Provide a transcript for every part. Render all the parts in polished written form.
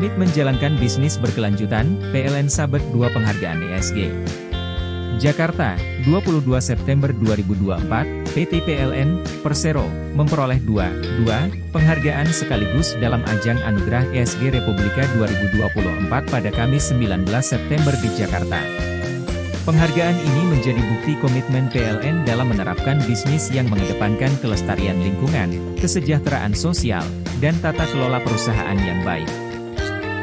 Komit menjalankan bisnis berkelanjutan, PLN sabet 2 penghargaan ESG. Jakarta, 22 September 2024, PT PLN, Persero, memperoleh 2 penghargaan sekaligus dalam ajang Anugerah ESG Republika 2024 pada Kamis 19 September di Jakarta. Penghargaan ini menjadi bukti komitmen PLN dalam menerapkan bisnis yang mengedepankan kelestarian lingkungan, kesejahteraan sosial, dan tata kelola perusahaan yang baik.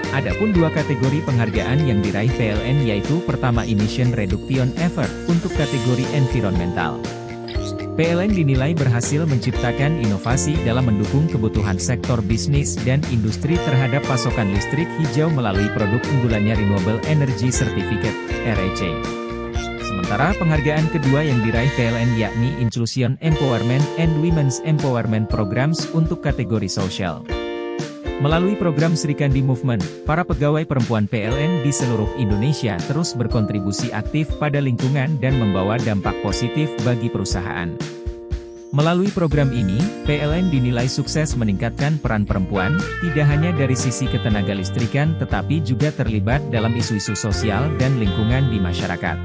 Adapun 2 kategori penghargaan yang diraih PLN yaitu pertama Emission Reduction Effort untuk kategori environmental. PLN dinilai berhasil menciptakan inovasi dalam mendukung kebutuhan sektor bisnis dan industri terhadap pasokan listrik hijau melalui produk unggulannya Renewable Energy Certificate, REC. Sementara penghargaan kedua yang diraih PLN yakni Inclusion Empowerment and Women's Empowerment Programs untuk kategori sosial. Melalui program Sri Kandi Movement, para pegawai perempuan PLN di seluruh Indonesia terus berkontribusi aktif pada lingkungan dan membawa dampak positif bagi perusahaan. Melalui program ini, PLN dinilai sukses meningkatkan peran perempuan, tidak hanya dari sisi ketenagalistrikan tetapi juga terlibat dalam isu-isu sosial dan lingkungan di masyarakat.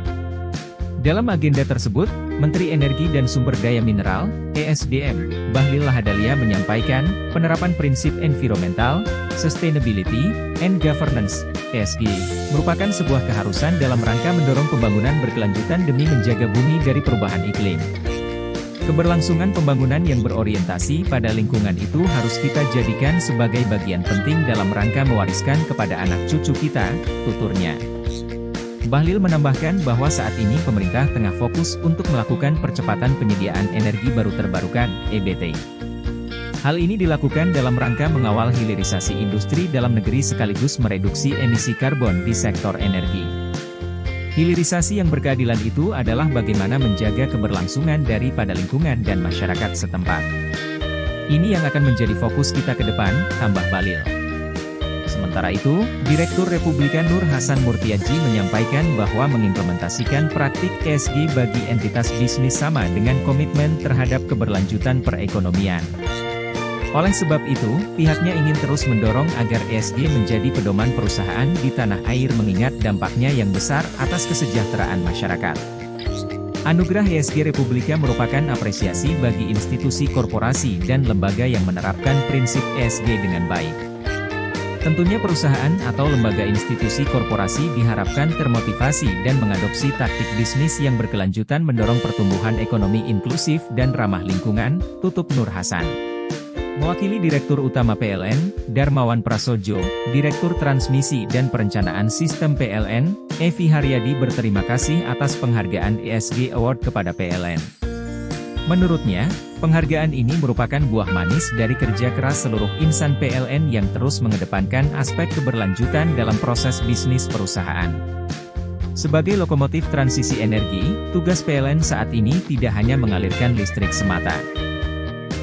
Dalam agenda tersebut, Menteri Energi dan Sumber Daya Mineral, ESDM, Bahlil Lahadalia menyampaikan, penerapan prinsip environmental, sustainability, and governance, ESG, merupakan sebuah keharusan dalam rangka mendorong pembangunan berkelanjutan demi menjaga bumi dari perubahan iklim. Keberlangsungan pembangunan yang berorientasi pada lingkungan itu harus kita jadikan sebagai bagian penting dalam rangka mewariskan kepada anak cucu kita, tuturnya. Bahlil menambahkan bahwa saat ini pemerintah tengah fokus untuk melakukan percepatan penyediaan energi baru terbarukan, EBT. Hal ini dilakukan dalam rangka mengawal hilirisasi industri dalam negeri sekaligus mereduksi emisi karbon di sektor energi. Hilirisasi yang berkeadilan itu adalah bagaimana menjaga keberlangsungan daripada lingkungan dan masyarakat setempat. Ini yang akan menjadi fokus kita ke depan, tambah Bahlil. Sementara itu, Direktur Republika Nur Hasan Murtiaji menyampaikan bahwa mengimplementasikan praktik ESG bagi entitas bisnis sama dengan komitmen terhadap keberlanjutan perekonomian. Oleh sebab itu, pihaknya ingin terus mendorong agar ESG menjadi pedoman perusahaan di tanah air mengingat dampaknya yang besar atas kesejahteraan masyarakat. Anugerah ESG Republika merupakan apresiasi bagi institusi korporasi dan lembaga yang menerapkan prinsip ESG dengan baik. Tentunya perusahaan atau lembaga institusi korporasi diharapkan termotivasi dan mengadopsi taktik bisnis yang berkelanjutan mendorong pertumbuhan ekonomi inklusif dan ramah lingkungan, tutup Nur Hasan. Mewakili Direktur Utama PLN, Darmawan Prasojo, Direktur Transmisi dan Perencanaan Sistem PLN, Evi Haryadi berterima kasih atas penghargaan ESG Award kepada PLN. Menurutnya, penghargaan ini merupakan buah manis dari kerja keras seluruh insan PLN yang terus mengedepankan aspek keberlanjutan dalam proses bisnis perusahaan. Sebagai lokomotif transisi energi, tugas PLN saat ini tidak hanya mengalirkan listrik semata.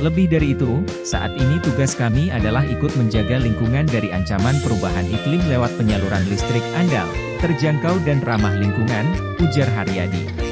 Lebih dari itu, saat ini tugas kami adalah ikut menjaga lingkungan dari ancaman perubahan iklim lewat penyaluran listrik andal, terjangkau dan ramah lingkungan, ujar Haryadi.